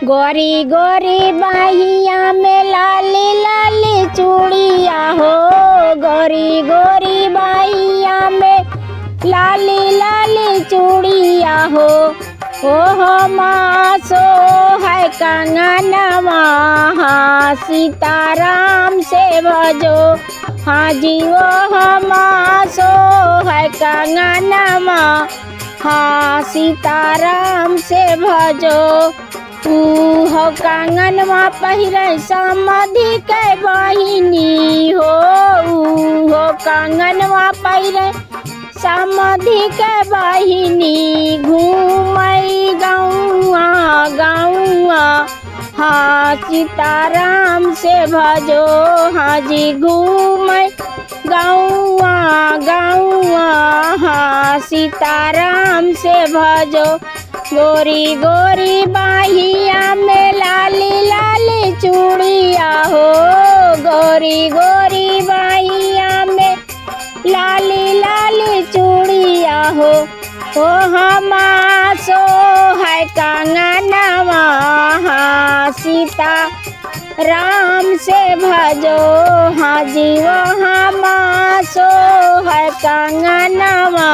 गोरी गोरी बाहिया में लाली लाली चूड़िया हो। गोरी गोरी बाहिया में लाली लाली चूड़िया हो। ओहो मासो है कंगनवा हाँ सीताराम से भजो। हाँ जी ओह मासो है कंगनवा हाँ सीताराम से भजो। हो कंगनवा पहिरे समधि के बहिनी हो। हो कंगनवा पहिरे समधि के बहिनी घूमई गौआ गौआ हाँ सीताराम से भजो। हाँ जी घूमई गौआ गौआ हाँ सीताराम से भजो। गोरी गोरी बाहिया में लाली लाली चूड़िया हो। गोरी गोरी बाहिया में लाली लाली चूड़िया हो। ओ हमासो है कंगनवा हाँ सीता राम से भजो। हाँ जी वो हमासो है कंगनवा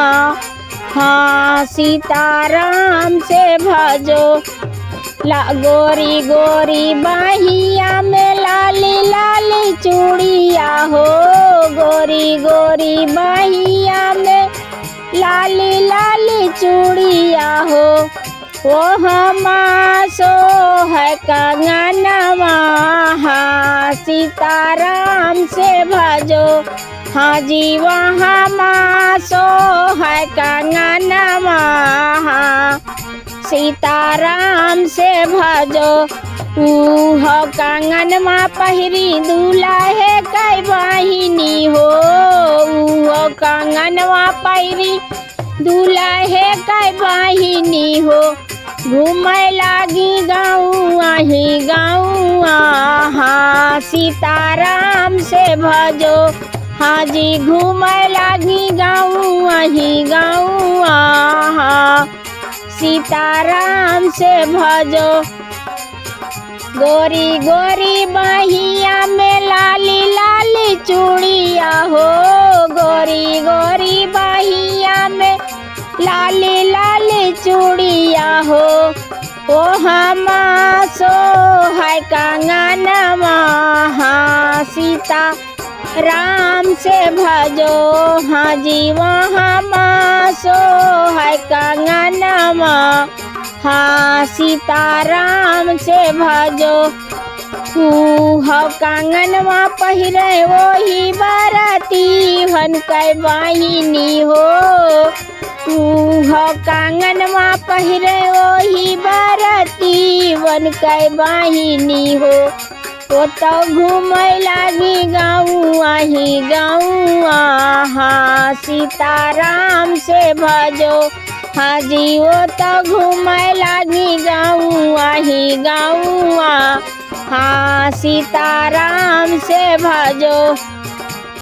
हाँ सीताराम से भजो। गोरी गोरी बाहिया में लाली लाली चूड़िया हो। गोरी गोरी बाहिया में लाली लाली चूड़िया हो। वो हमासो है कंगनवा हाँ सीताराम से भजो। हाँ जी वहाँ मासो है कंगनवा हाँ सीताराम से भजो। हो कंगनवा पहिरी दुल्हे कई बहिनी हो। हो कंगनवा पहिरी दुल्हे कई बहिनी हो। घूमे लागी गौआ ही गौआ हाँ सीताराम से भजो। हाँ जी घूमे लागी गौआ ही गौआ हाँ सीताराम से भजो। गोरी गोरी बाहिया में लाली लाली चूड़िया हो। गोरी गोरी बाहिया में लाली लाली चूड़िया हो। ओ हमासो है कंगनवा हाँ सीता राम से भजो। हाँ जी वहाँ मासो है कंगनवा हाँ सीताराम से भजो। हो कंगनवा पहिरे वही बरती हन कै बहिनी हो। हो कंगनवा पहिरे वही बरती वन कै बहिनी हो। वो तो घूमे लागी गौआ ही गौआ हाँ सीताराम से भजो। हाँ जी वो तो घूमे लागी गौआ ही गौआ हाँ सीताराम से भजो।